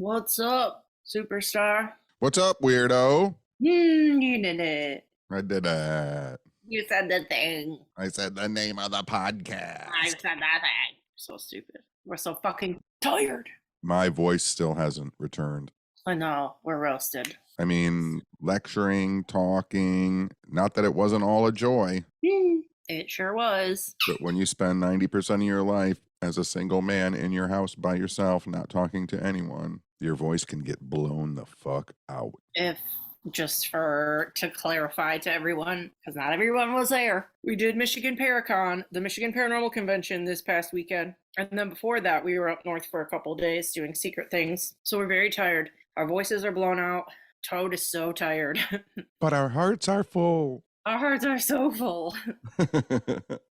What's up, superstar? What's up, weirdo? You did it. I did it. You said the thing. I said the name of the podcast. I said that thing. So stupid. We're so fucking tired. My voice still hasn't returned. I know. We're roasted. I mean, lecturing, talking, not that it wasn't all a joy. It sure was. But when you spend 90% of your life as a single man in your house by yourself, not talking to anyone, your voice can get blown the fuck out. If just to clarify to everyone, because not everyone was there, we did Michigan Paracon, the Michigan Paranormal Convention this past weekend. And then before that, we were up north for a couple days doing secret things. So we're very tired. Our voices are blown out. Toad is so tired. But our hearts are full. Our hearts are so full.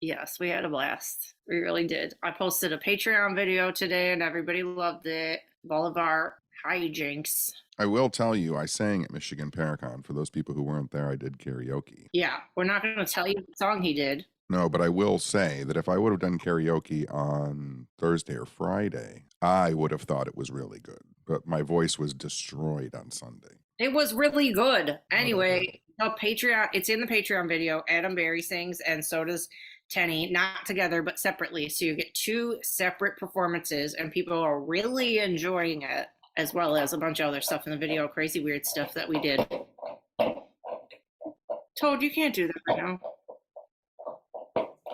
Yes, we had a blast. We really did. I posted a Patreon video today and everybody loved it. All of our hijinks. I will tell you, I sang at Michigan Paracon. For those people who weren't there, I did karaoke. Yeah, we're not going to tell you what song he did. No, but I will say that if I would have done karaoke on Thursday or Friday, I would have thought it was really good. But my voice was destroyed on Sunday. It was really good. Anyway, the Patreon, it's in the Patreon video. Adam Berry sings, and so does Tenney, not together, but separately. So you get two separate performances, and people are really enjoying it, as well as a bunch of other stuff in the video, crazy weird stuff that we did. Toad, you can't do that right now.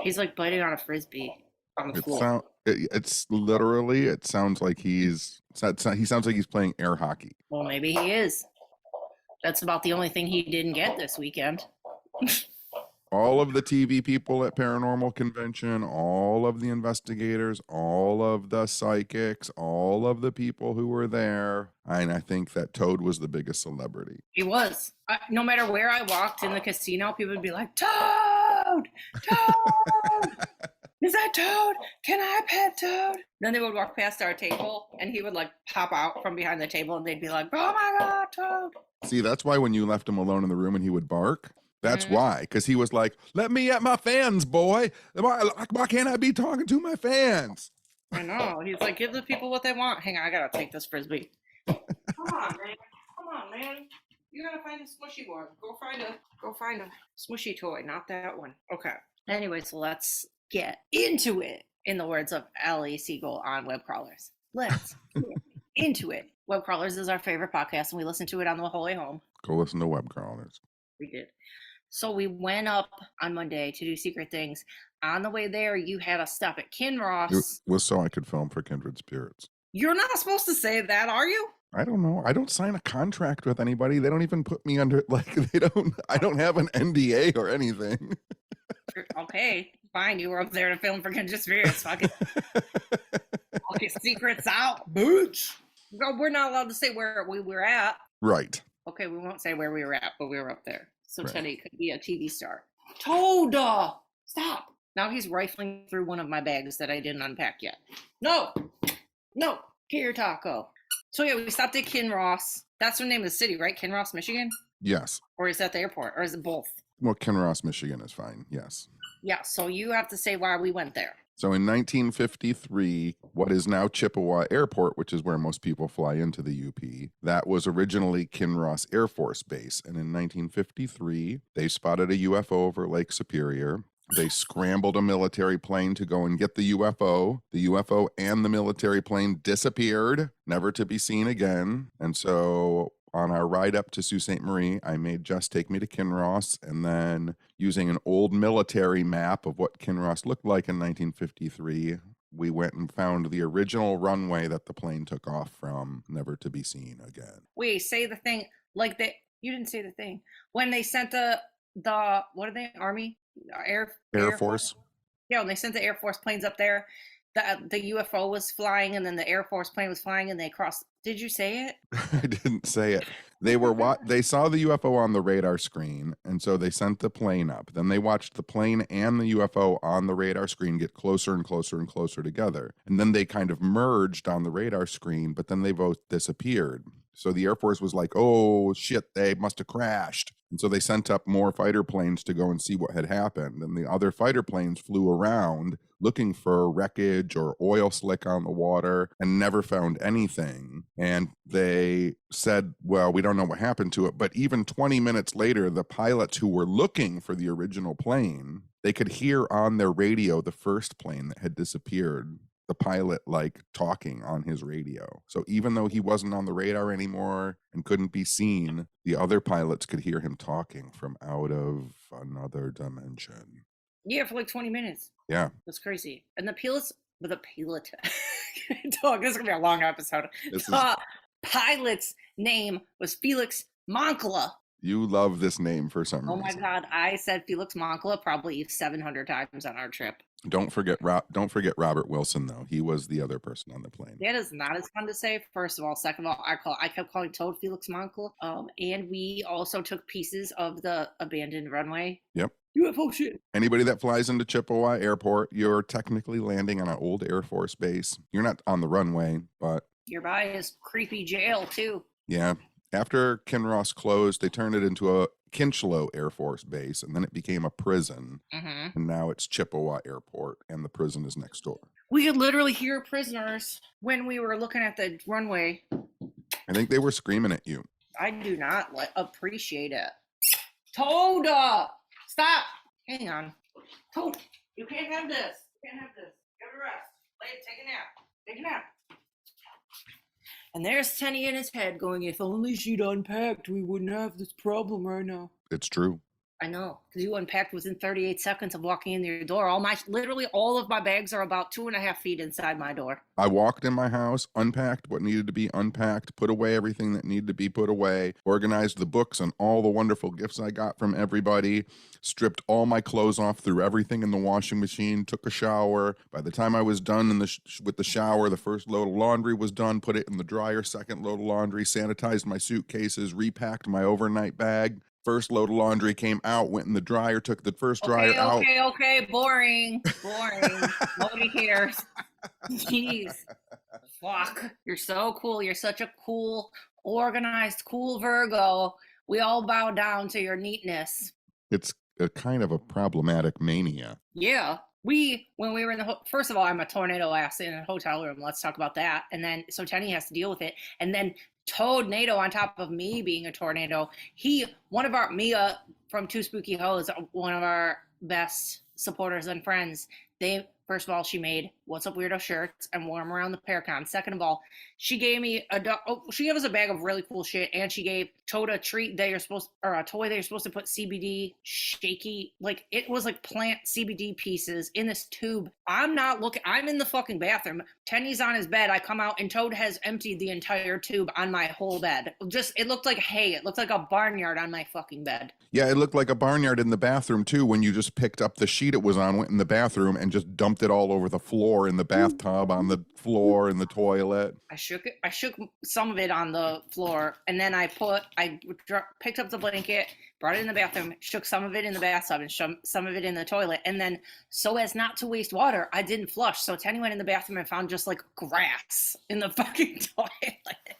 He's like biting on a Frisbee on the floor. It's literally, it sounds like he sounds like he's playing air hockey. Well, maybe he is. That's about the only thing he didn't get this weekend. All of the TV people at Paranormal Convention, all of the investigators, all of the psychics, all of the people who were there. And I think that Toad was the biggest celebrity. He was. No matter where I walked in the casino, people would be like, Toad! Toad! Is that Toad? Can I pet Toad? Then they would walk past our table and he would like pop out from behind the table and they'd be like, oh my God, Toad. See, that's why when you left him alone in the room and he would bark, that's why. Because he was like, let me at my fans, boy. Why can't I be talking to my fans? I know. He's like, give the people what they want. Hang on, I gotta take this Frisbee. Come on, man. You gotta find a smushy one. Go find a smushy toy, not that one. Okay. Anyway, so let's get into it. In the words of Allie Siegel on Web Crawlers. Let's get into it. Web Crawlers is our favorite podcast, and we listen to it on the whole way home. Go listen to Web Crawlers. We did. So we went up on Monday to do secret things. On the way there, you had us stop at Kinross. It was so I could film for Kindred Spirits. You're not supposed to say that, are you? I don't know. I don't sign a contract with anybody. They don't even put me under, I don't have an NDA or anything. Okay, fine. You were up there to film for Kindred Spirits. Fuck it. All your secrets out, bitch. No, we're not allowed to say where we were at. Right. Okay, we won't say where we were at, but we were up there. So right. Tenney could be a TV star. Toad! Stop! Now he's rifling through one of my bags that I didn't unpack yet. No! Get your taco. So yeah, we stopped at Kinross. That's the name of the city, right? Kinross, Michigan? Yes. Or is that the airport? Or is it both? Well, Kinross, Michigan is fine, yes. Yeah, so you have to say why we went there. So in 1953, what is now Chippewa Airport, which is where most people fly into the UP, that was originally Kinross Air Force Base. And in 1953, they spotted a UFO over Lake Superior. They scrambled a military plane to go and get the UFO. The UFO and the military plane disappeared, never to be seen again. And so on our ride up to Sault Ste. Marie, I made Jess take me to Kinross, and then using an old military map of what Kinross looked like in 1953, we went and found the original runway that the plane took off from, never to be seen again. Wait, say the thing, you didn't say the thing. When they sent the what are they, Army? Air Force? Yeah, when they sent the Air Force planes up there, the UFO was flying, and then the Air Force plane was flying, and they crossed. Did you say it? I didn't say it. They saw the UFO on the radar screen, and so they sent the plane up. Then they watched the plane and the UFO on the radar screen get closer and closer and closer together. And then they kind of merged on the radar screen, but then they both disappeared. So the Air Force was like, oh shit, they must have crashed. And so they sent up more fighter planes to go and see what had happened. And the other fighter planes flew around looking for wreckage or oil slick on the water and never found anything. And they said, well, we don't know what happened to it. But even 20 minutes later, the pilots who were looking for the original plane, they could hear on their radio the first plane that had disappeared, the pilot like talking on his radio. So even though he wasn't on the radar anymore and couldn't be seen, the other pilots could hear him talking from out of another dimension. Yeah, for like 20 minutes. Yeah. That's crazy. And the pilot, dog, this is gonna be a long episode. Pilot's name was Felix Moncla. You love this name for some reason. Oh my God, I said Felix Moncla probably 700 times on our trip. Don't forget Robert Wilson though. He was the other person on the plane. That is not as fun to say. First of all, second of all, I kept calling Toad Felix Moncla. And we also took pieces of the abandoned runway. Yep. UFO shit. Anybody that flies into Chippewa Airport, you're technically landing on an old Air Force base. You're not on the runway, but you're by his creepy jail too. Yeah. After Kinross closed, they turned it into a Kinchlow Air Force Base, and then it became a prison. Mm-hmm. And now it's Chippewa Airport, and the prison is next door. We could literally hear prisoners when we were looking at the runway. I think they were screaming at you. I do not appreciate it. Toad! Stop! Hang on. Toad, you can't have this. You can't have this. Give it a rest. Take a nap. Take a nap. And there's Tenney in his head going, if only she'd unpacked, we wouldn't have this problem right now. It's true. I know, because you unpacked within 38 seconds of walking in your door. Literally all of my bags are about 2.5 feet inside my door. I walked in my house, unpacked what needed to be unpacked, put away everything that needed to be put away, organized the books and all the wonderful gifts I got from everybody, stripped all my clothes off, threw everything in the washing machine, took a shower. By the time I was done with the shower, the first load of laundry was done, put it in the dryer, second load of laundry, sanitized my suitcases, repacked my overnight bag. First load of laundry came out, went in the dryer, took the first dryer out. Okay, boring. Nobody cares. Jeez. Fuck. You're so cool. You're such a cool, organized, cool Virgo. We all bow down to your neatness. It's a kind of a problematic mania. Yeah. When we were in first of all, I'm a tornado ass in a hotel room. Let's talk about that. And then, so Tenney has to deal with it. And then Toad-nado on top of me being a tornado. Mia from Two Spooky Hoes, one of our best supporters and friends, first of all, she made What's Up Weirdo shirts and wore them around the Paracon. Second of all, she gave me she gave us a bag of really cool shit, and she gave Toad a toy that you're supposed to put CBD shaky, like it was like plant CBD pieces in this tube. I'm in the fucking bathroom. Tenney's on his bed. I come out and Toad has emptied the entire tube on my whole bed. It looked like hay. It looked like a barnyard on my fucking bed. Yeah, it looked like a barnyard in the bathroom too when you just picked up the sheet it was on, went in the bathroom and just dumped it all over the floor, in the bathtub, on the floor, in the toilet. I shook some of it on the floor, and then I picked up the blanket, brought it in the bathroom, shook some of it in the bathtub, and some of it in the toilet. And then, so as not to waste water, I didn't flush. So Tenney went in the bathroom and found just like grass in the fucking toilet.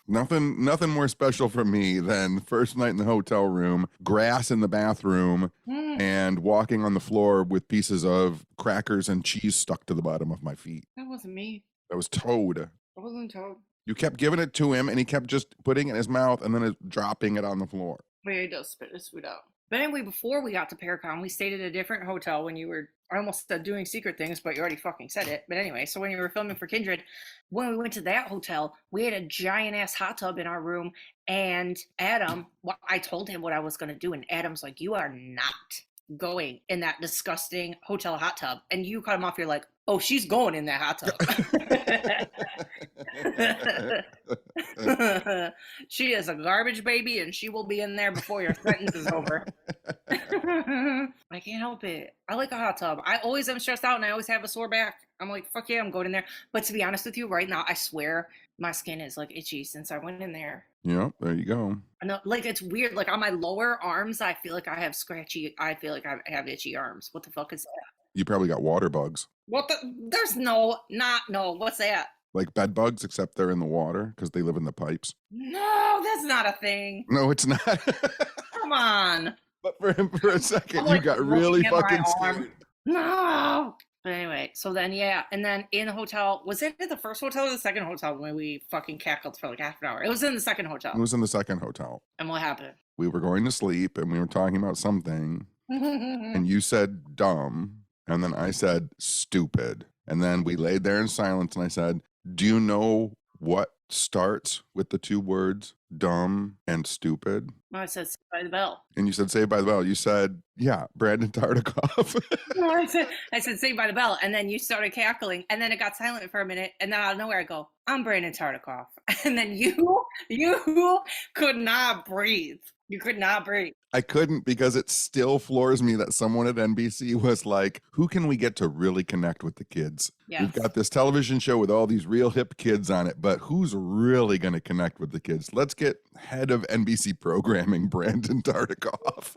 Nothing more special for me than first night in the hotel room, grass in the bathroom, and walking on the floor with pieces of crackers and cheese stuck to the bottom of my feet. That wasn't me. That was Toad. That wasn't Toad. You kept giving it to him, and he kept just putting it in his mouth and then dropping it on the floor. But he does spit his food out. But anyway, before we got to Paracon, we stayed at a different hotel when you were, I almost said doing secret things, but you already fucking said it. But anyway, so when you were filming for Kindred, when we went to that hotel, we had a giant ass hot tub in our room. And Adam, I told him what I was going to do. And Adam's like, you are not going in that disgusting hotel hot tub. And you cut him off. You're like, oh, she's going in that hot tub. She is a garbage baby, and she will be in there before your sentence is over. I can't help it. I like a hot tub. I always am stressed out, and I always have a sore back. I'm like, fuck yeah, I'm going in there. But to be honest with you, right now, I swear my skin is like itchy since I went in there. Yeah, there you go. No, like it's weird. Like on my lower arms, I feel like I have I have itchy arms. What the fuck is that? You probably got water bugs. What's that? Like bed bugs, except they're in the water because they live in the pipes. No, that's not a thing. No, it's not. Come on. But for a second, I'm, you like, got looking really at my fucking arm. scared. No. But anyway, so then, yeah. And then in the hotel, was it at the first hotel or the second hotel when we fucking cackled for like half an hour? It was in the second hotel. It was in the second hotel. And what happened? We were going to sleep and we were talking about something. And you said dumb. And then I said stupid. And then we laid there in silence and I said, do you know what starts with the two words dumb and stupid? I said, Saved by the Bell. And you said Saved by the Bell. You said, yeah, Brandon Tartikoff. No, I said Saved by the Bell. And then you started cackling. And then it got silent for a minute. And then out of nowhere I go, I'm Brandon Tartikoff. And then you could not breathe. You could not breathe. I couldn't because it still floors me that someone at NBC was like, who can we get to really connect with the kids? Yes. We've got this television show with all these real hip kids on it, but who's really going to connect with the kids? Let's get head of NBC programming, Brandon Tartikoff.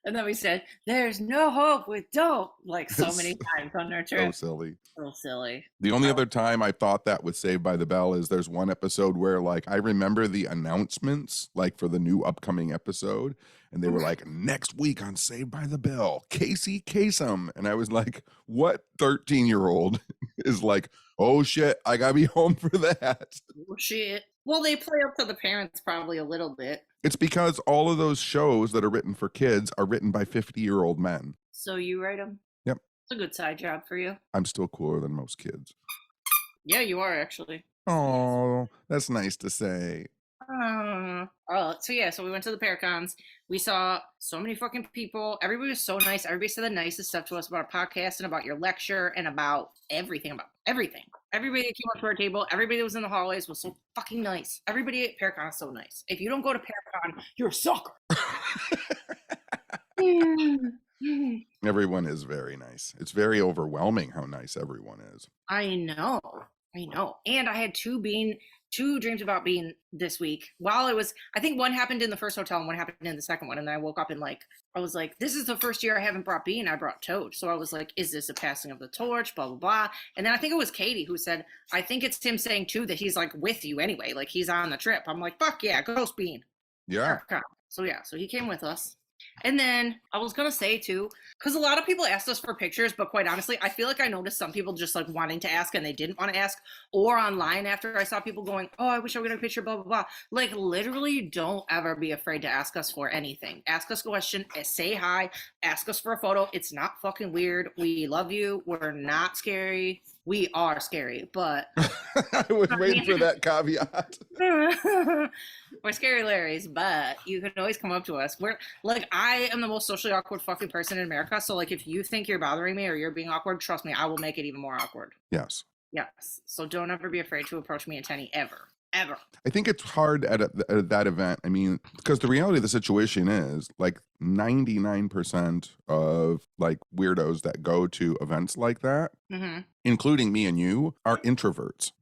And then we said, there's no hope with dope, like so many times on our trip. So silly. So silly. The only other time I thought that with Saved by the Bell is there's one episode where like I remember the announcements like for the new upcoming episode and they were like next week on Saved by the Bell, Casey Kasem. And I was like, what 13-year-old is like, oh shit, I gotta be home for that. Oh shit. Well, they play up to the parents probably a little bit. It's because all of those shows that are written for kids are written by 50-year-old men. So you write them? Yep. It's a good side job for you. I'm still cooler than most kids. Yeah, you are actually. Oh, that's nice to say. So we went to the Paracons. We saw so many fucking people. Everybody was so nice. Everybody said the nicest stuff to us about our podcast and about your lecture and about everything. Everybody that came up to our table, everybody that was in the hallways was so fucking nice. Everybody at Paracon is so nice. If you don't go to Paracon, you're a sucker. Everyone is very nice. It's very overwhelming how nice everyone is. I know. And I had two dreams about being this week. While it was, I think one happened in the first hotel and one happened in the second one. And then I woke up and I was like, this is the first year I haven't brought Bean. I brought Toad. So I was like, is this a passing of the torch? Blah, blah, blah. And then I think it was Katie who said, I think it's him saying too that he's like with you anyway. Like he's on the trip. I'm like, fuck yeah, ghost Bean. Yeah. So he came with us. And then I was going to say too, because a lot of people asked us for pictures, but quite honestly, I feel like I noticed some people just like wanting to ask and they didn't want to ask, or online after I saw people going, oh, I wish I would get a picture, blah, blah, blah. Like literally don't ever be afraid to ask us for anything. Ask us a question, say hi, ask us for a photo. It's not fucking weird. We love you. We're not scary. We are scary, but I was waiting for that caveat. We're scary Larrys, but you can always come up to us. We're like, I am the most socially awkward fucking person in America. So like, if you think you're bothering me or you're being awkward, trust me, I will make it even more awkward. Yes. So don't ever be afraid to approach me and Tenney ever. I think it's hard at that event. I mean, because the reality of the situation is like 99% of like weirdos that go to events like that, including me and you, are introverts.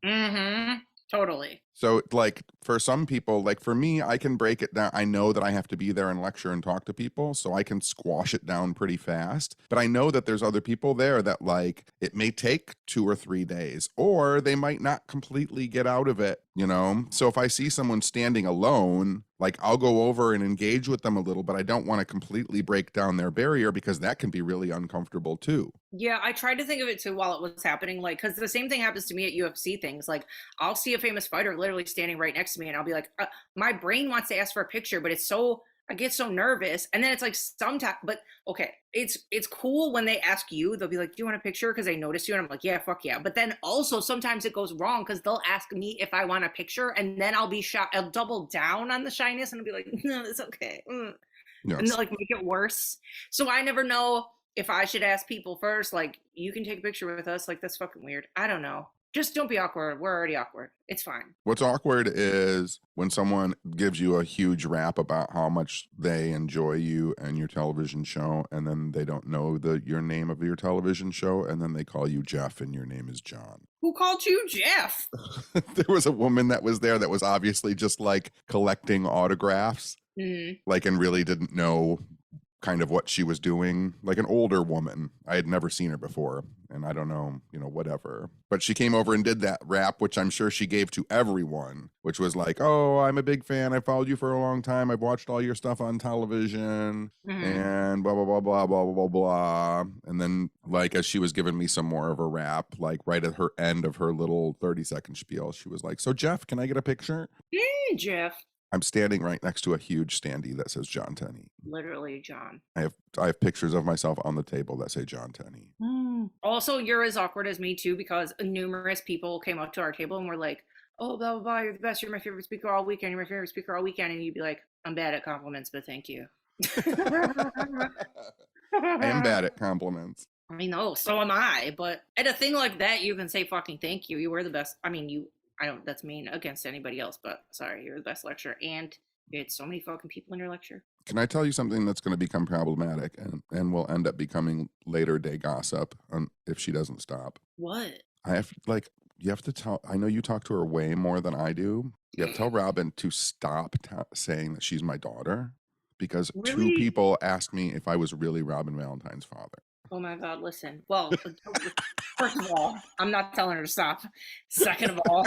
Totally. So like for some people, like for me, I can break it down. I know that I have to be there and lecture and talk to people, so I can squash it down pretty fast. But I know that there's other people there that like it may take 2 or 3 days, or they might not completely get out of it, you know? So if I see someone standing alone, like I'll go over and engage with them a little, but I don't want to completely break down their barrier because that can be really uncomfortable too. Yeah, I tried to think of it too while it was happening, like, because the same thing happens to me at UFC things. Like, I'll see a famous fighter literally standing right next to me, and I'll be like, my brain wants to ask for a picture, but I get so nervous. And then it's like sometimes, but okay, it's cool when they ask you, they'll be like, do you want a picture? Because they notice you. And I'm like, yeah, fuck yeah. But then also sometimes it goes wrong because they'll ask me if I want a picture, and then I'll be shy. I'll double down on the shyness and I'll be like, no, it's okay. Yes. And they'll like make it worse. So I never know if I should ask people first, like, you can take a picture with us. Like, that's fucking weird. I don't know. Just don't be awkward. We're already awkward. It's fine. What's awkward is when someone gives you a huge rap about how much they enjoy you and your television show, and then they don't know your name of your television show, and then they call you Jeff and your name is John. Who called you Jeff? There was a woman that was there that was obviously just like collecting autographs, like, and really didn't know kind of what she was doing, like an older woman. I had never seen her before, and I don't know, whatever. But she came over and did that rap, which I'm sure she gave to everyone, which was like, oh, I'm a big fan. I followed you for a long time. I've watched all your stuff on television and blah, blah, blah, blah, blah, blah, blah. And then, like, as she was giving me some more of a rap, like right at her end of her little 30-second spiel, she was like, so Jeff, can I get a picture? Hey, Jeff. I'm standing right next to a huge standee that says John Tenney. Literally, John. I have pictures of myself on the table that say John Tenney. Also, you're as awkward as me too, because numerous people came up to our table and were like, oh, blah, blah, blah, you're the best, you're my favorite speaker all weekend, you're my favorite speaker all weekend. And you'd be like, I'm bad at compliments, but thank you. I am bad at compliments. I know, so am I. But at a thing like that, you can say fucking thank you. You were the best. I mean, that's mean against anybody else, but sorry, you're the best lecturer. And you had so many fucking people in your lecture. Can I tell you something that's going to become problematic and will end up becoming later day gossip if she doesn't stop? What? You have to tell, I know you talk to her way more than I do. You have to tell Robin to stop saying that she's my daughter, because Really? 2 people asked me if I was really Robin Valentine's father. Oh my God, listen. Well, first of all, I'm not telling her to stop. Second of all,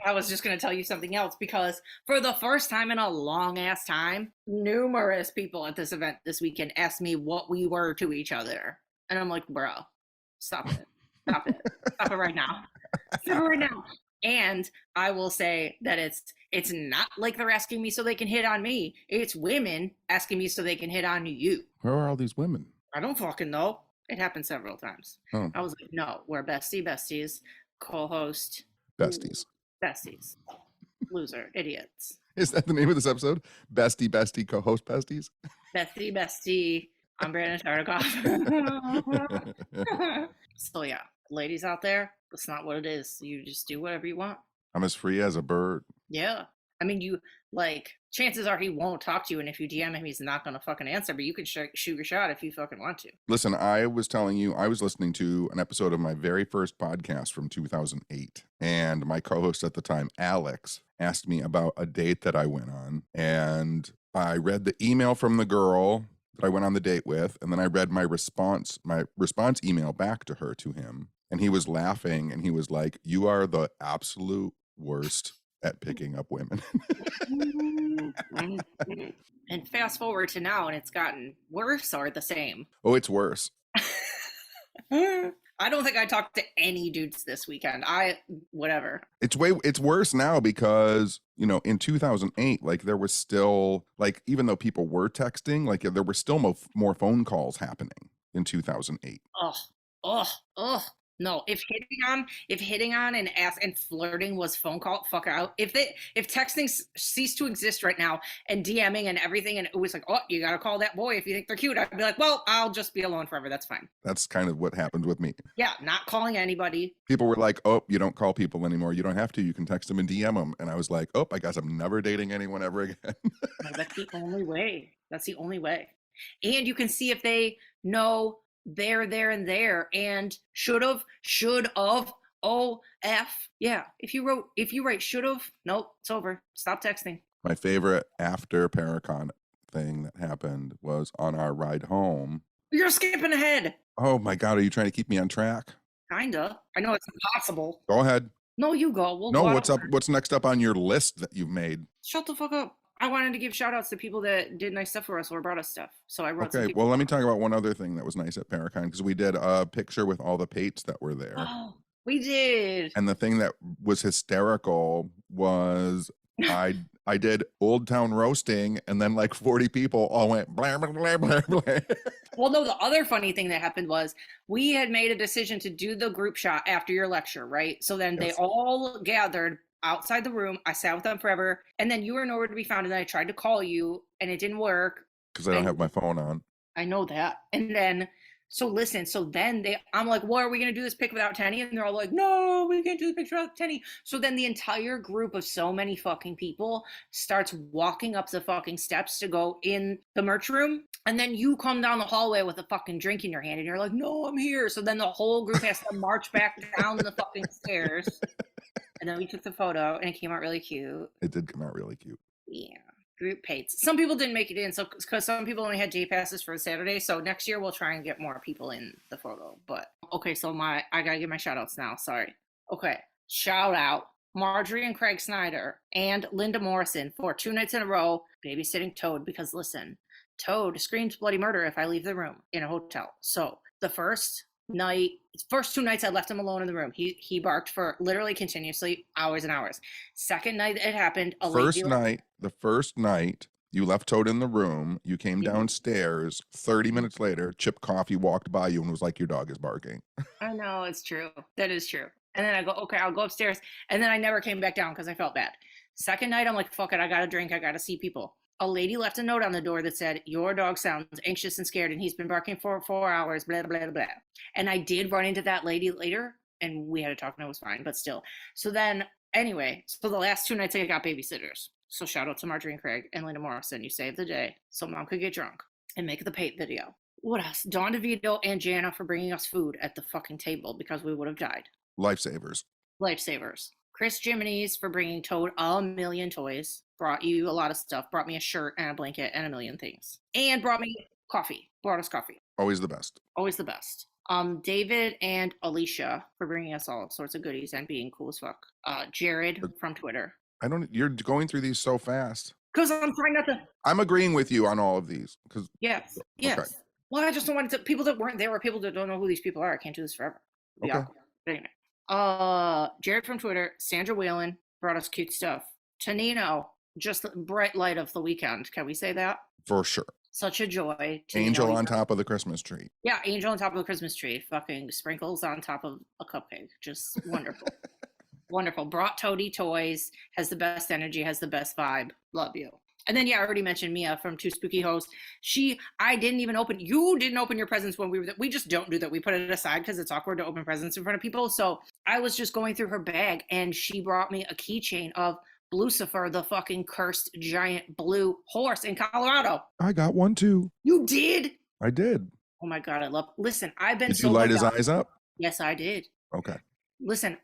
I was just going to tell you something else, because for the first time in a long ass time, numerous people at this event this weekend asked me what we were to each other. And I'm like, bro, stop it. Stop it. Stop it right now. Stop it right now. And I will say that it's not like they're asking me so they can hit on me. It's women asking me so they can hit on you. Where are all these women? I don't fucking know. It happened several times. Oh. I was like, no, we're besties, co-host. Besties. Besties. Loser. Idiots. Is that the name of this episode? Bestie, co-host besties? Bestie. I'm Brandon Tartikoff. So yeah, ladies out there, that's not what it is. You just do whatever you want. I'm as free as a bird. Yeah. I mean, chances are he won't talk to you, and if you DM him, he's not going to fucking answer, but you can shoot your shot if you fucking want to. Listen, I was telling you, I was listening to an episode of my very first podcast from 2008, and my co-host at the time, Alex, asked me about a date that I went on, and I read the email from the girl that I went on the date with, and then I read my response email back to him, and he was laughing, and he was like, you are the absolute worst at picking up women. And fast forward to now, and it's gotten worse or the same. Oh, it's worse. I don't think I talked to any dudes this weekend. Whatever. It's worse now because, in 2008, like there was still, like, even though people were texting, like there were still more phone calls happening in 2008. Oh. No, if hitting on and flirting was phone call, fuck out. If texting ceased to exist right now and DMing and everything, and it was like, oh, you gotta call that boy if you think they're cute, I'd be like, well, I'll just be alone forever. That's fine. That's kind of what happened with me. Yeah, not calling anybody. People were like, oh, you don't call people anymore. You don't have to. You can text them and DM them. And I was like, oh, I guess I'm never dating anyone ever again. No, that's the only way. That's the only way. And you can see if they know there and should've yeah, if you write should've, nope, it's over. Stop texting. My favorite after Paracon thing that happened was on our ride home. You're skipping ahead. Oh my God, are you trying to keep me on track? Kinda. I know it's impossible. Go ahead. No, you go. What's next up on your list that you've made? Shut the fuck up. I wanted to give shout outs to people that did nice stuff for us or brought us stuff. So I wrote Okay, well, let me talk about one other thing that was nice at Paracon, because we did a picture with all the Pates that were there. Oh, we did. And the thing that was hysterical was I did Old Town roasting, and then like 40 people all went blah, blah, blah, blah, blah. Well, no, the other funny thing that happened was we had made a decision to do the group shot after your lecture, right? So then They all gathered outside the room. I sat with them forever, and then you were nowhere to be found, and then I tried to call you and it didn't work because I don't have my phone on. I know that. And then I'm like, what, are we gonna do this pic without Tenney? And they're all like, no, we can't do the picture without Tenney. So then the entire group of so many fucking people starts walking up the fucking steps to go in the merch room, and then you come down the hallway with a fucking drink in your hand and you're like, no, I'm here. So then the whole group has to march back down the fucking stairs. And then we took the photo, and it came out really cute. It did come out really cute. Yeah. group pates. Some people didn't make it in, so because some people only had day passes for Saturday. So next year we'll try and get more people in the photo. But okay, so I gotta give my shout outs now. Sorry. Okay, shout out Marjorie and Craig Snyder and Linda Morrison for 2 nights in a row babysitting Toad, because listen, Toad screams bloody murder if I leave the room in a hotel. So the first 2 nights I left him alone in the room. He barked for literally continuously hours and hours. Second night it happened, The first night you left Toad in the room, you came downstairs, 30 minutes later, Chip Coffee walked by you and was like, your dog is barking. I know, it's true. That is true. And then I go, okay, I'll go upstairs. And then I never came back down because I felt bad. Second night, I'm like, fuck it, I got to drink. I got to see people. A lady left a note on the door that said, your dog sounds anxious and scared, and he's been barking for 4 hours, blah, blah, blah. And I did run into that lady later, and we had to talk, and it was fine, but still. So then, anyway, so the last 2 nights I got babysitters. So shout out to Marjorie and Craig and Linda Morrison. You saved the day so Mom could get drunk and make the Pate video. What else? Dawn DeVito and Jana for bringing us food at the fucking table because we would have died. Lifesavers. Chris Jiminy's for bringing Toad a million toys. Brought you a lot of stuff. Brought me a shirt and a blanket and a million things. And brought me coffee. Brought us coffee. Always the best. David and Alicia for bringing us all sorts of goodies and being cool as fuck. Jared from Twitter. You're going through these so fast. Because I'm trying not to. I'm agreeing with you on all of these. Yes. Okay. Well, I just don't want to. People that weren't there or people that don't know who these people are. I can't do this forever. Okay. Anyway. Jared from Twitter, Sandra Whalen brought us cute stuff. Tanino, just the bright light of the weekend. Can we say that? For sure. Such a joy. Angel on top of the Christmas tree. Yeah, angel on top of the Christmas tree. Fucking sprinkles on top of a cupcake. Just wonderful. Wonderful. Brought Toady toys. Has the best energy. Has the best vibe. Love you. And then, I already mentioned Mia from Two Spooky Hoes. You didn't open your presents when we just don't do that. We put it aside because it's awkward to open presents in front of people. So I was just going through her bag and she brought me a keychain of Lucifer, the fucking cursed giant blue horse in Colorado. I got one too. You did? I did. Oh my God, listen, I've been Did you light his eyes up? Yes, I did. Okay. Listen,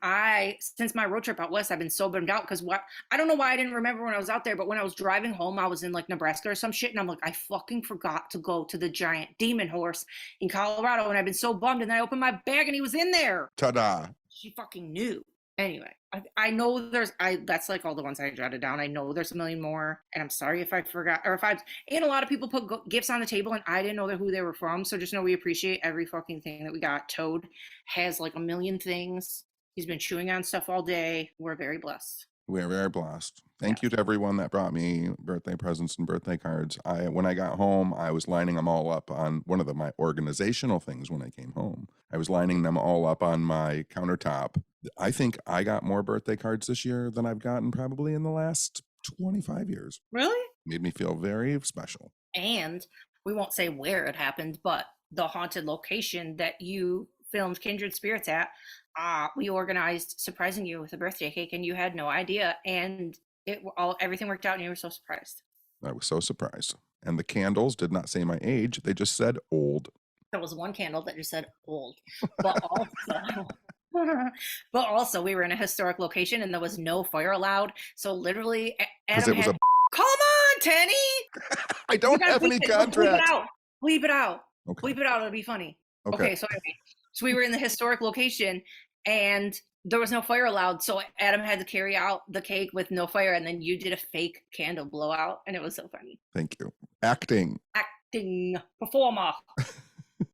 since my road trip out west, I've been so bummed out because I don't know why I didn't remember when I was out there, but when I was driving home, I was in like Nebraska or some shit, and I'm like, I fucking forgot to go to the giant demon horse in Colorado, and I've been so bummed, and then I opened my bag and he was in there. Ta-da. She fucking knew. Anyway, I know that's like all the ones I jotted down. I know there's a million more, and I'm sorry if I forgot, and a lot of people put gifts on the table, and I didn't know who they were from, so just know we appreciate every fucking thing that we got. Toad has like a million things. He's been chewing on stuff all day. We're very blessed. We're very blessed. Thank you to everyone that brought me birthday presents and birthday cards. When I got home, I was lining them all up on one of my organizational things when I came home. I was lining them all up on my countertop. I think I got more birthday cards this year than I've gotten probably in the last 25 years. Really? Made me feel very special. And we won't say where it happened, but the haunted location that you filmed Kindred Spirits at, we organized surprising you with a birthday cake, and you had no idea, and everything worked out, and you were so surprised. I was so surprised. And the candles did not say my age; they just said old. There was one candle that just said old, but also, we were in a historic location, and there was no fire allowed. So literally, Adam come on, Tenney! I don't have any contracts. Bleep it out. Okay. Bleep it out. It'll be funny. Okay. So anyway. So we were in the historic location and there was no fire allowed. So Adam had to carry out the cake with no fire. And then you did a fake candle blowout. And it was so funny. Thank you. Acting. Performer.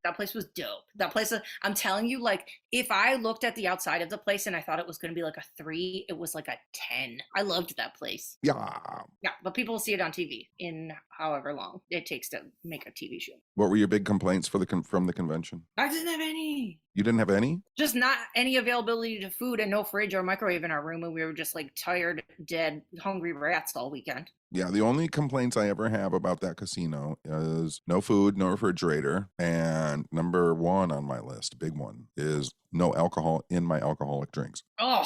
That place was dope. That place, I'm telling you, like, if I looked at the outside of the place and I thought it was going to be like a 3, it was like a 10. I loved that place. Yeah. Yeah, but people will see it on TV in however long it takes to make a TV show. What were your big complaints from the convention? I didn't have any. You didn't have any? Just not any availability to food and no fridge or microwave in our room. And we were just like tired, dead, hungry rats all weekend. Yeah, the only complaints I ever have about that casino is no food, no refrigerator, and number 1 on my list, big one, is no alcohol in my alcoholic drinks. Oh,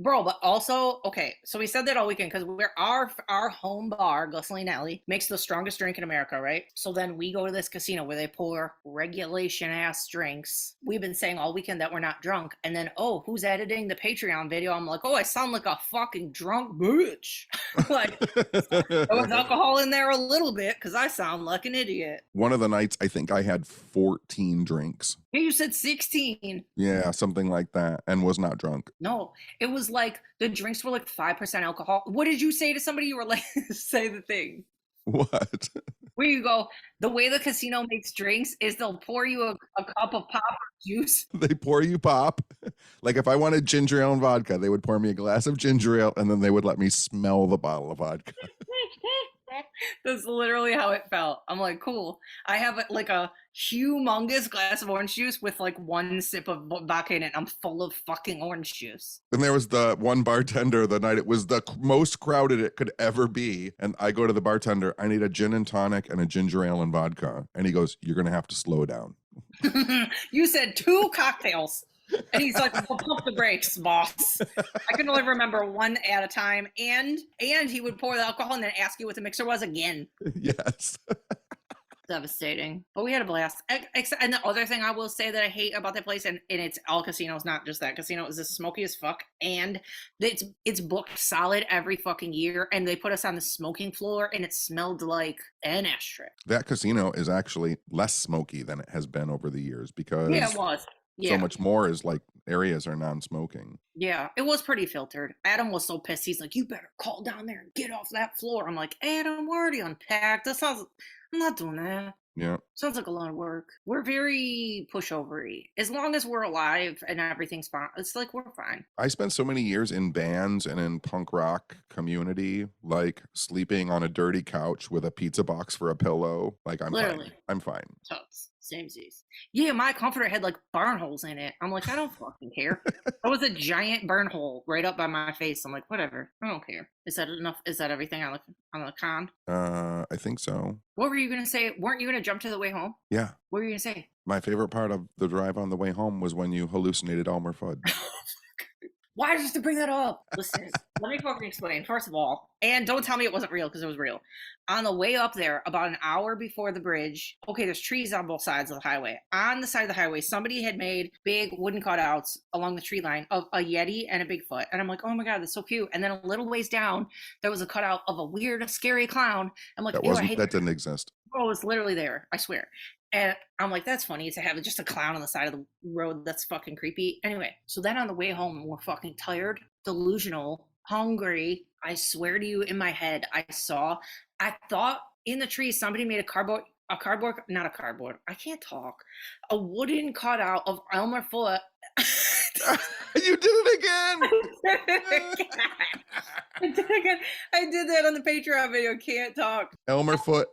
Bro, but also, okay, so we said that all weekend because we're our home bar, Gus Alley, makes the strongest drink in America, right? So then we go to this casino where they pour regulation ass drinks. We've been saying all weekend that we're not drunk, and then who's editing the Patreon video? I'm like, I sound like a fucking drunk bitch. Like there was alcohol in there a little bit because I sound like an idiot. One of the nights, I think I had 14 drinks. You said 16. Yeah, something like that, and was not drunk. No, it was like the drinks were like 5% alcohol. What did you say to somebody? You were like, say the thing. What? Where you go, the way the casino makes drinks is they'll pour you a cup of pop or juice. They pour you pop. Like if I wanted ginger ale and vodka, they would pour me a glass of ginger ale and then they would let me smell the bottle of vodka. That's literally how it felt. I'm like, cool. I have like a humongous glass of orange juice with like one sip of vodka in it. I'm full of fucking orange juice. And there was the one bartender the night it was the most crowded it could ever be. And I go to the bartender, I need a gin and tonic and a ginger ale and vodka. And he goes, you're going to have to slow down. You said 2 cocktails. And he's like, well, pump the brakes, boss. I can only remember one at a time. And he would pour the alcohol and then ask you what the mixer was again. Yes. Devastating. But we had a blast. And the other thing I will say that I hate about that place, and it's all casinos, not just that casino, is it's smoky as fuck. And it's booked solid every fucking year. And they put us on the smoking floor and it smelled like an ashtray. That casino is actually less smoky than it has been over the years because it was. So much more is like areas are non-smoking. Yeah, it was pretty filtered. Adam was so pissed. He's like, you better call down there and get off that floor. I'm like, Adam, we're already unpacked. I'm not doing that. Yeah. Sounds like a lot of work. We're very pushovery. As long as we're alive and everything's fine, it's like we're fine. I spent so many years in bands and in punk rock community, like sleeping on a dirty couch with a pizza box for a pillow. Like I'm Literally. fine. I'm fine. Totes. Samesies. Yeah, my comforter had like burn holes in it. I'm like, I don't fucking care. That was a giant burn hole right up by my face. I'm like, whatever. I don't care. Is that enough? Is that everything on the con? I think so. What were you gonna say? Weren't you gonna jump to the way home? Yeah. What were you gonna say? My favorite part of the drive on the way home was when you hallucinated Elmer Fudd. Why did you have to bring that up? Listen, let me fucking explain. First of all, and don't tell me it wasn't real because it was real. On the way up there, about an hour before the bridge, okay, there's trees on both sides of the highway. On the side of the highway, somebody had made big wooden cutouts along the tree line of a Yeti and a Bigfoot. And I'm like, oh my God, that's so cute. And then a little ways down, there was a cutout of a weird, scary clown. I'm like, that didn't exist. Oh, it's literally there. I swear. And I'm like, that's funny to have just a clown on the side of the road. That's fucking creepy. Anyway, so then on the way home, we're fucking tired, delusional, hungry. I swear to you, in my head, I thought in the tree, somebody made not a cardboard. I can't talk. A wooden cutout of Elmer Fudd. You did it again. I did it again. I did that on the Patreon video. Can't talk. Elmer Fudd.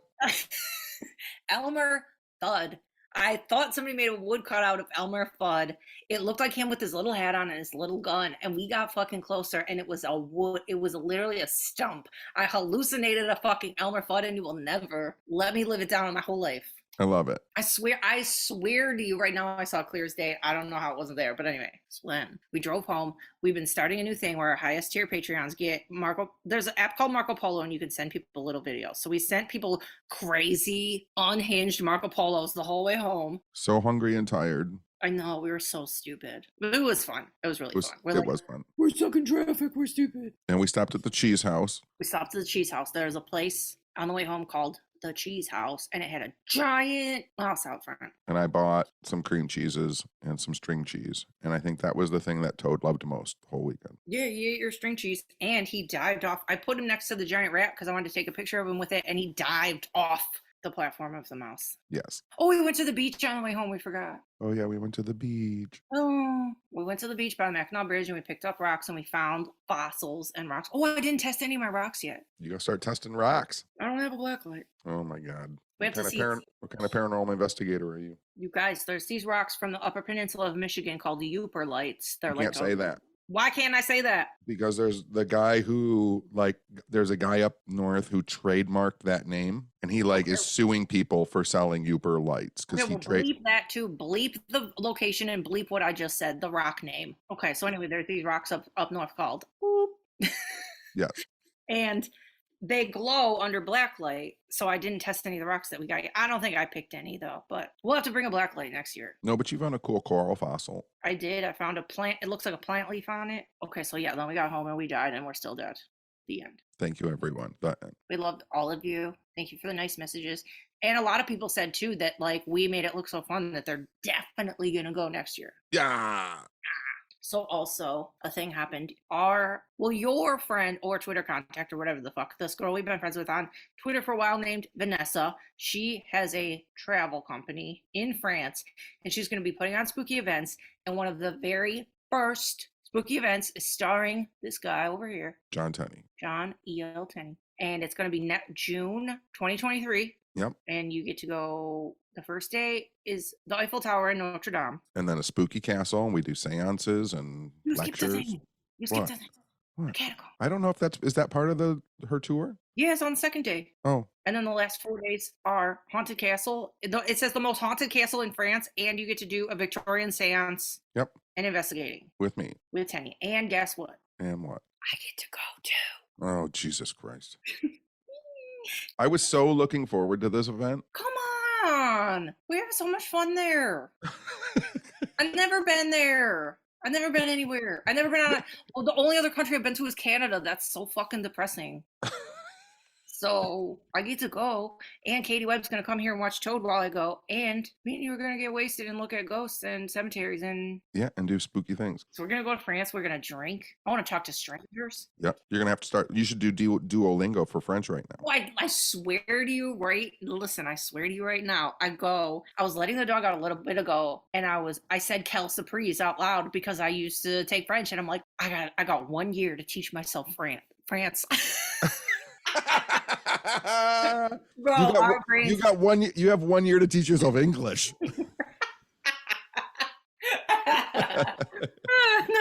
Elmer Fudd. I thought somebody made a wood cutout of Elmer Fudd. It looked like him with his little hat on and his little gun. And we got fucking closer and it was a wood. It was literally a stump. I hallucinated a fucking Elmer Fudd and you will never let me live it down in my whole life. I love it. I swear to you right now, I saw clear as day. I don't know how it wasn't there. But anyway, when we drove home, we've been starting a new thing where our highest tier Patreons get there's an app called Marco Polo and you can send people little videos. So we sent people crazy, unhinged Marco Polos the whole way home. So hungry and tired. I know, we were so stupid. But it was fun. It was really fun. It was fun. We're stuck in traffic. We're stupid. And we stopped at the cheese house. We stopped at the cheese house. There's a place on the way home called the Cheese House, and it had a giant house out front. And I bought some cream cheeses and some string cheese. And I think that was the thing that Toad loved most the whole weekend. Yeah, he ate your string cheese. And he dived off. I put him next to the giant rat because I wanted to take a picture of him with it, and he dived off the platform of the mouse. Yes. Oh, we went to the beach on the way home. We forgot. Oh, yeah, we went to the beach. Oh, we went to the beach by the Mackinac Bridge and we picked up rocks and we found fossils and rocks. Oh, I didn't test any of my rocks yet. You gotta start testing rocks. I don't have a black light. Oh, my God. What kind of paranormal investigator are you? You guys, there's these rocks from the Upper Peninsula of Michigan called the Uper lights. They're you can't say that. Why can't I say that? Because there's the guy who there's a guy up north who trademarked that name, and he is suing people for selling Uber lights because Okay, well, bleep that too. Bleep the location and bleep what I just said, the rock name. Okay, so anyway, there's these rocks up north called Whoop. Yes. And they glow under black light, so I didn't test any of the rocks that we got. I don't think I picked any though, but we'll have to bring a black light next year. No, but you found a cool coral fossil. I did. I found a plant. It looks like a plant leaf on it. Okay, so yeah, then we got home and we died and we're still dead. The end. Thank you, everyone. We loved all of you. Thank you for the nice messages. And a lot of people said too that we made it look so fun that they're definitely gonna go next year. Yeah. So also a thing happened. Your friend or Twitter contact or whatever the fuck, this girl we've been friends with on Twitter for a while named Vanessa. She has a travel company in France and she's going to be putting on spooky events. And one of the very first spooky events is starring this guy over here. John Tenney. John E.L. Tenney. And it's going to be June 2023. Yep. And you get to go. The first day is the Eiffel Tower in Notre Dame. And then a spooky castle, and we do seances and lectures. You skipped the thing. I can't go. I don't know if is that part of her tour? Yeah, it's on the second day. Oh. And then the last 4 days are haunted castle. It says the most haunted castle in France, and you get to do a Victorian seance. Yep. And investigating. With me. With Tenney. And guess what? And what? I get to go too. Oh, Jesus Christ. I was so looking forward to this event. Come on. We have so much fun there. I've never been there. I've never been anywhere. I've never been on the only other country I've been to is Canada. That's so fucking depressing. So I get to go, and Katie Webb's going to come here and watch Toad while I go, and me and you are going to get wasted and look at ghosts and cemeteries and do spooky things. So we're going to go to France. We're going to drink. I want to talk to strangers. Yep. You're going to have to start. You should do Duolingo for French right now. Well, I swear to you I swear to you right now, I was letting the dog out a little bit ago, and I said Quelle surprise out loud because I used to take French, and I'm like, I got 1 year to teach myself France. Bro, you have 1 year to teach yourself English.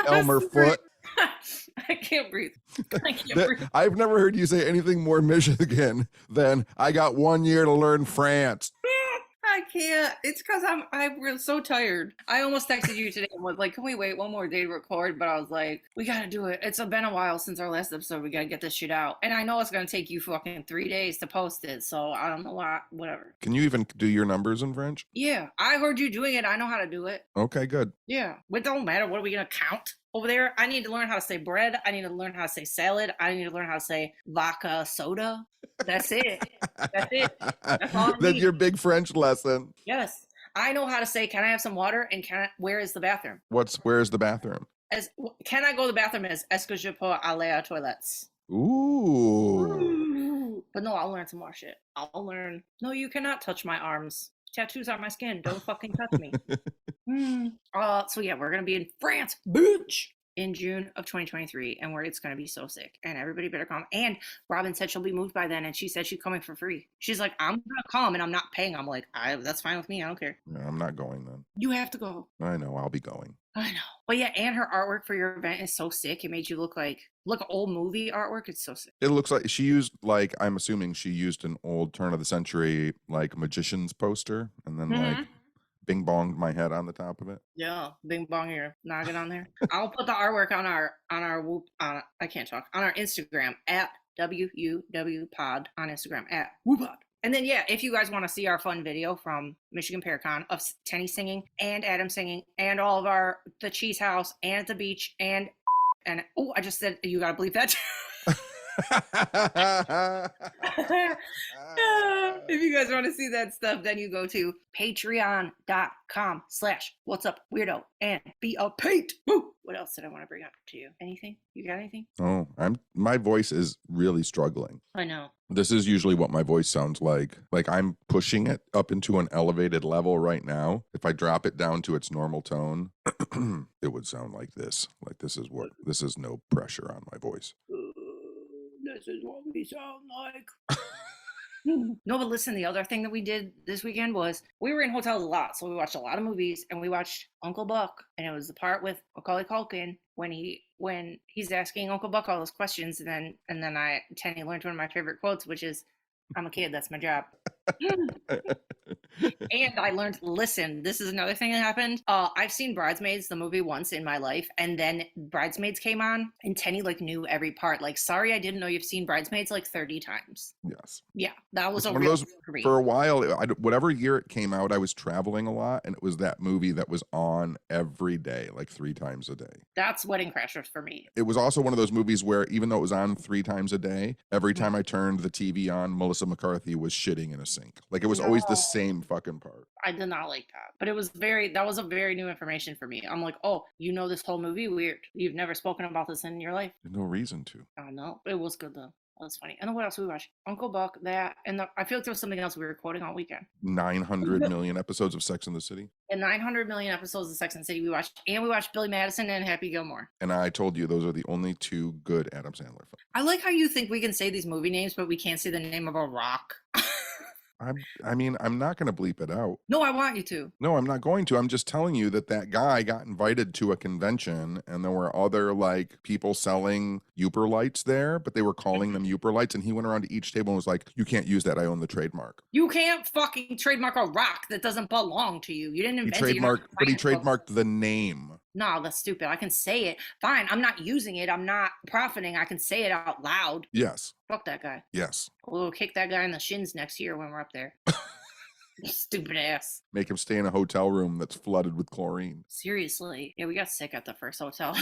Elmer Foot. I can't breathe. I've never heard you say anything more Michigan than I got 1 year to learn France. I can't. It's because I'm so tired. I almost texted you today and was like, can we wait one more day to record? But I was like, we got to do it. It's been a while since our last episode. We got to get this shit out. And I know it's going to take you fucking 3 days to post it. So I don't know why, whatever. Can you even do your numbers in French? Yeah. I heard you doing it. I know how to do it. Okay, good. Yeah. It don't matter. What are we going to count? Over there, I need to learn how to say bread. I need to learn how to say salad. I need to learn how to say vodka soda. That's it. That's it. That's all I need. That's your big French lesson. Yes. I know how to say, can I have some water? And where is the bathroom? Where is the bathroom? Can I go to the bathroom as est-ce que je peux aller aux toilettes? Ooh. But no, I'll learn some more shit. I'll learn. No, you cannot touch my arms. Tattoos on my skin. Don't fucking touch me. So yeah, we're gonna be in France, bitch, in June of 2023, and it's gonna be so sick. And everybody better come. And Robin said she'll be moved by then, and she said she's coming for free. She's like, I'm gonna come, and I'm not paying. I'm like, that's fine with me. I don't care. Yeah, I'm not going then. You have to go. I know. I'll be going. I know. But yeah, and her artwork for your event is so sick. It made you look old movie artwork. It's so sick. It looks like she used I'm assuming she used an old turn of the century magician's poster, and then bing bonged my head on the top of it. Yeah, bing bong here, knock it on there. I'll put the artwork on our Whoop on I can't talk on our Instagram at WUW Pod on Instagram at WUPod. And then yeah, if you guys want to see our fun video from Michigan Paracon of Tenney singing and Adam singing and all of the cheese house and at the beach and I just said you gotta believe that. If you guys want to see that stuff, then you go to patreon.com/whatsupweirdo and be a pate. Woo! What else did I want to bring up to you? Anything? You got anything? Oh, my voice is really struggling. I know. This is usually what my voice sounds like. Like I'm pushing it up into an elevated level right now. If I drop it down to its normal tone, it would sound like this. Like this is no pressure on my voice. This is what we sound like. No, but listen, the other thing that we did this weekend was we were in hotels a lot. So we watched a lot of movies and we watched Uncle Buck. And it was the part with Macaulay Culkin when he's asking Uncle Buck all those questions. And then Tenney learned one of my favorite quotes, which is, I'm a kid, that's my job. And I learned, listen, this is another thing that happened. I've seen Bridesmaids, the movie, once in my life. And then Bridesmaids came on and Tenney like knew every part. Like, sorry, I didn't know you've seen Bridesmaids like 30 times. Yes. Yeah, that was It's a one of real those for me. for a while. Whatever year it came out, I was traveling a lot, and it was that movie that was on every day, like 3 times a day. That's Wedding Crashers for me. It was also one of those movies where even though it was on 3 times a day, every time I turned the TV on, Melissa McCarthy was shitting in a sink. Like it was always the same fucking part. I did not like that. But that was a very new information for me. I'm like, oh, you know this whole movie? Weird. You've never spoken about this in your life. There's no reason to. I know. It was good though. That was funny. And then what else we watched? Uncle Buck, that, and I feel like there was something else we were quoting all weekend. 900 million episodes of Sex and the City. And 900 million episodes of Sex and the City we watched. And we watched Billy Madison and Happy Gilmore. And I told you those are the only 2 good Adam Sandler films. I like how you think we can say these movie names, but we can't say the name of a rock. I mean, I'm not going to bleep it out. No, I want you to. No, I'm not going to. I'm just telling you that guy got invited to a convention and there were other like people selling Uper lights there, but they were calling them Uper lights. And he went around to each table and was like, you can't use that. I own the trademark. You can't fucking trademark a rock that doesn't belong to you. You didn't invent it. But he trademarked the name. No, that's stupid. I can say it. Fine. I'm not using it. I'm not profiting. I can say it out loud. Yes. Fuck that guy. Yes. We'll kick that guy in the shins next year when we're up there. Stupid ass. Make him stay in a hotel room that's flooded with chlorine. Seriously. Yeah, we got sick at the first hotel.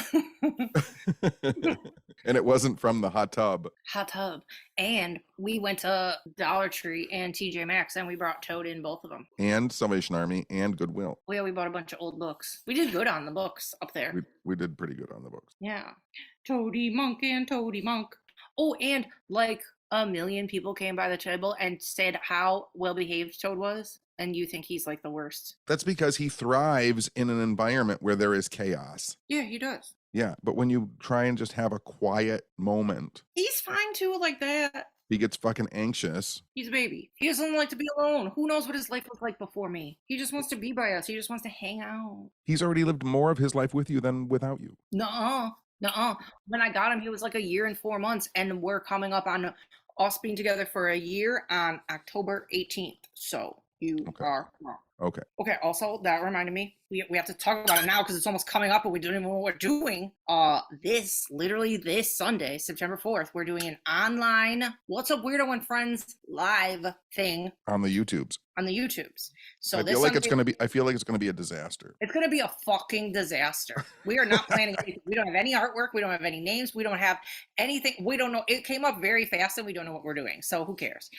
And it wasn't from the hot tub. Hot tub. And we went to Dollar Tree and TJ Maxx and we brought Toad in both of them. And Salvation Army and Goodwill. Well, yeah, we bought a bunch of old books. We did good on the books up there. We did pretty good on the books. Yeah. Toady Monk and Toady Monk. Oh, and like 1 million people came by the table and said how well behaved Toad was. And you think he's like the worst. That's because he thrives in an environment where there is chaos. Yeah, he does. Yeah, but when you try and just have a quiet moment. He's fine too, like that. He gets fucking anxious. He's a baby. He doesn't like to be alone. Who knows what his life was like before me? He just wants to be by us. He just wants to hang out. He's already lived more of his life with you than without you. Nuh-uh. When I got him, he was like 1 year and 4 months. And we're coming up on us being together for 1 year on October 18th. So you are wrong. Okay. Also, that reminded me, we have to talk about it now because it's almost coming up and we don't even know what we're doing. This Sunday, September 4th, we're doing an online What's Up Weirdo and Friends live thing. On the YouTubes. So I feel like it's gonna be a disaster. It's gonna be a fucking disaster. We are not planning anything. We don't have any artwork. We don't have any names. We don't have anything. We don't know. It came up very fast and we don't know what we're doing. So who cares?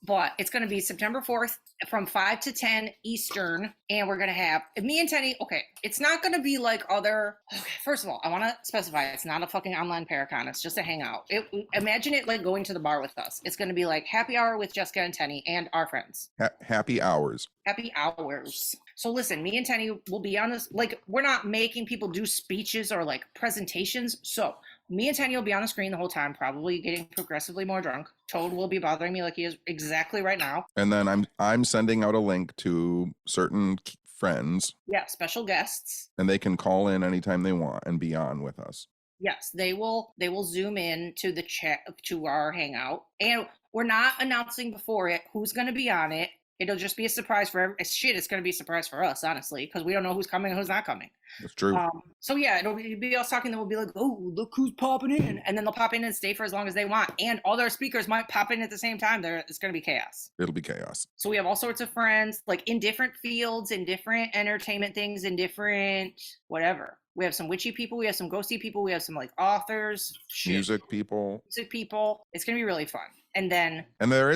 But it's going to be September 4th from 5 to 10 Eastern. And we're going to have me and Tenney. Okay. It's not going to be like other. Okay, first of all, I want to specify it's not a fucking online Paracon. It's just a hangout. Imagine it like going to the bar with us. It's going to be like happy hour with Jessica and Tenney and our friends. Happy hours. Happy hours. So listen, me and Tenney will be on this. Like, we're not making people do speeches or like presentations. So me and Tenney will be on the screen the whole time, probably getting progressively more drunk. Toad will be bothering me like he is exactly right now. And then I'm sending out a link to certain friends. Yeah, special guests. And they can call in anytime they want and be on with us. Yes, they will zoom in to the chat, to our hangout. And we're not announcing before it who's going to be on it. It'll just be a surprise for it's going to be a surprise for us, honestly, because we don't know who's coming and who's not coming. That's true. So yeah, it'll be us talking. Then we'll be like, oh, look who's popping in, and then they'll pop in and stay for as long as they want. And all their speakers might pop in at the same time. It's going to be chaos. It'll be chaos. So we have all sorts of friends, like in different fields, in different entertainment things, in different whatever. We have some witchy people. We have some ghosty people. We have some like authors, music people. It's going to be really fun. And there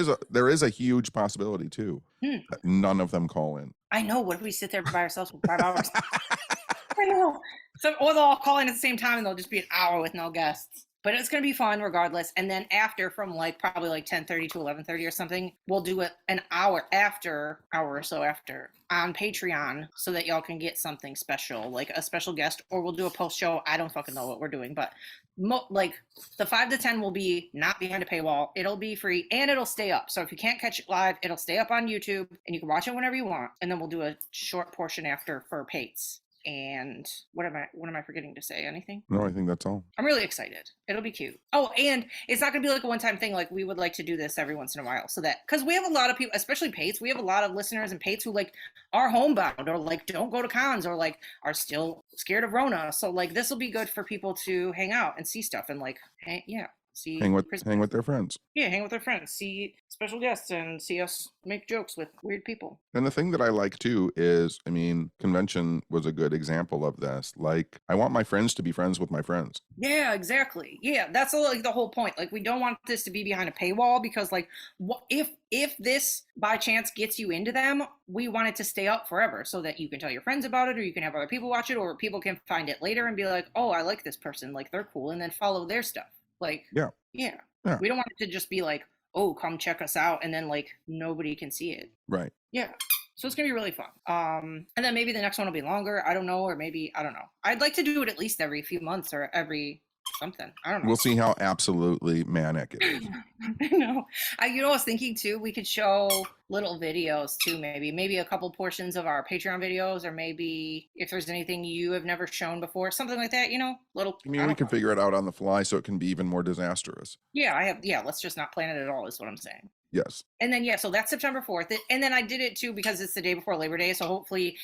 is a huge possibility too that none of them call in. I know. What if we sit there by ourselves for 5 hours? I know. Or they'll all call in at the same time and they'll just be an hour with no guests. But it's going to be fun regardless. And then after, from like probably like 10:30 to 11:30 or something, we'll do it an hour or so after on Patreon, so that y'all can get something special, like a special guest, or we'll do a post show. I don't fucking know what we're doing, but like the 5 to 10 will be not behind a paywall. It'll be free and it'll stay up. So if you can't catch it live, it'll stay up on YouTube and you can watch it whenever you want. And then we'll do a short portion after for Pates. And what am I forgetting to say? Anything? No, I think that's all. I'm really excited. It'll be cute. Oh, and it's not gonna be like a one-time thing. Like, we would like to do this every once in a while, so that, because we have a lot of people, especially Pates, we have a lot of listeners and Pates who like are homebound or like don't go to cons or like are still scared of Rona. So like this will be good for people to hang out and see stuff and like hang with their friends. Yeah, hang with their friends, see special guests, and see us make jokes with weird people. And the thing that I like too is, I mean, convention was a good example of this. Like, I want my friends to be friends with my friends. Yeah, exactly. Yeah, that's like the whole point. Like, we don't want this to be behind a paywall, because like, what if this by chance gets you into them, we want it to stay up forever, so that you can tell your friends about it, or you can have other people watch it, or people can find it later and be like, oh, I like this person, like they're cool, and then follow their stuff. Like, yeah. We don't want it to just be like, oh, come check us out, and then like nobody can see it. Right. Yeah. So it's gonna be really fun. And then maybe the next one will be longer. I don't know, or maybe I don't know. I'd like to do it at least every few months or every something. I don't know. We'll see how absolutely manic it is. I know. I was thinking too, we could show little videos too, maybe a couple portions of our Patreon videos, or maybe if there's anything you have never shown before, something like that, little. I mean, we can figure it out on the fly, so it can be even more disastrous. Yeah, let's just not plan it at all, is what I'm saying. Yes. And then, so that's September 4th. And then I did it too because it's the day before Labor Day. So hopefully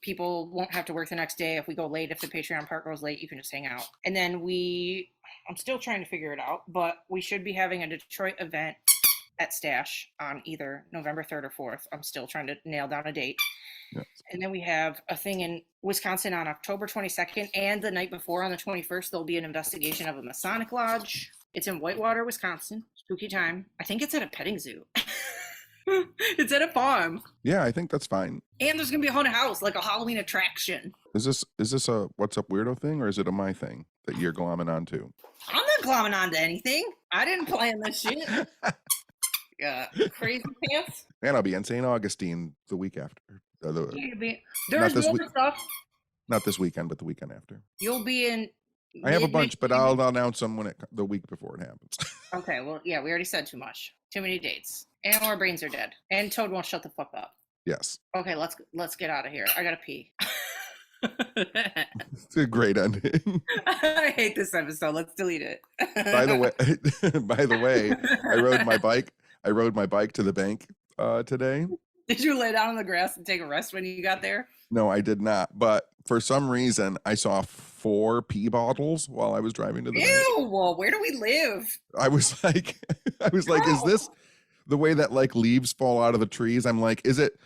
people won't have to work the next day. If we go late, if the Patreon part goes late, you can just hang out. And then I'm still trying to figure it out, but we should be having a Detroit event at Stash on either November 3rd or 4th. I'm still trying to nail down a date. Yes. And then we have a thing in Wisconsin on October 22nd. And the night before, on the 21st, there'll be an investigation of a Masonic lodge. It's in Whitewater, Wisconsin. Spooky time. I think it's at a petting zoo. It's at a farm. Yeah, I think that's fine. And there's gonna be a haunted house, like a Halloween attraction. Is this a What's Up Weirdo thing, or is it a my thing that you're glomming onto? I'm not glomming onto anything. I didn't plan this shit. Yeah, crazy pants. And I'll be in St. Augustine the week after. There's more stuff. Not this weekend, but the weekend after. You'll be in. I have a bunch, but I'll announce them the week before it happens. Okay, well, yeah, we already said too much. Too many dates. And our brains are dead. And Toad won't shut the fuck up. Yes. Okay, let's get out of here. I gotta pee. It's a great ending. I hate this episode. Let's delete it. By the way, I rode my bike to the bank today. Did you lay down on the grass and take a rest when you got there? No, I did not. But for some reason, I saw 4 pee bottles while I was driving to the bank. Ew! Well, where do we live? I was like, is this the way that like leaves fall out of the trees? I'm like, is it?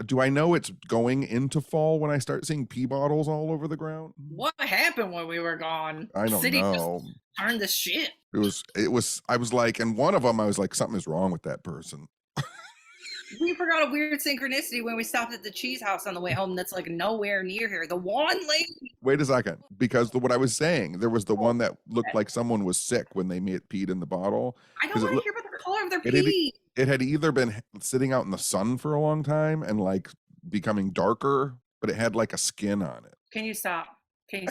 Do I know it's going into fall when I start seeing pee bottles all over the ground? What happened when we were gone? I don't know. Just turned the shit. It was. I was like, and one of them, I was like, something is wrong with that person. We forgot a weird synchronicity when we stopped at the cheese house on the way home that's like nowhere near here. The one lady. Wait a second, because what I was saying, there was the one that looked like someone was sick when they peed in the bottle. I don't want to hear about the color of their pee. It had either been sitting out in the sun for a long time and like becoming darker, but it had like a skin on it. Can you stop? And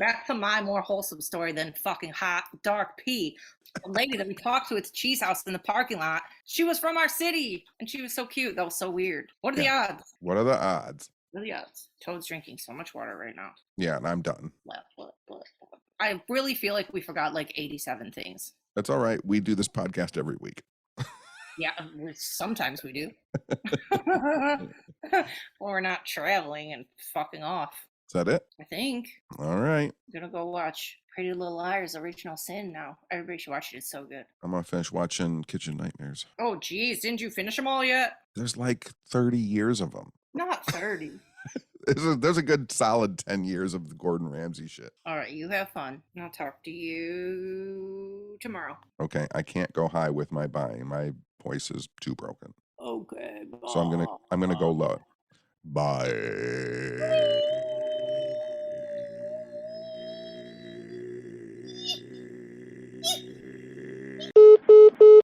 back to my more wholesome story than fucking hot, dark pee. The lady that we talked to at the cheese house in the parking lot, she was from our city, and she was so cute. That was so weird. What are the odds? What are the odds? Toad's drinking so much water right now. Yeah, and I'm done. I really feel like we forgot like 87 things. That's all right. We do this podcast every week. Yeah, sometimes we do. When we're not traveling and fucking off. Is that it? I think. All right. I'm gonna go watch Pretty Little Liars: Original Sin now. Everybody should watch it. It's so good. I'm gonna finish watching Kitchen Nightmares. Oh, geez. Didn't you finish them all yet? There's like 30 years of them. Not 30. There's a good solid 10 years of the Gordon Ramsay shit. All right, you have fun. I'll talk to you tomorrow. Okay, I can't go high with my buying. My voice is too broken. Okay. Bye. So I'm gonna go low. Bye.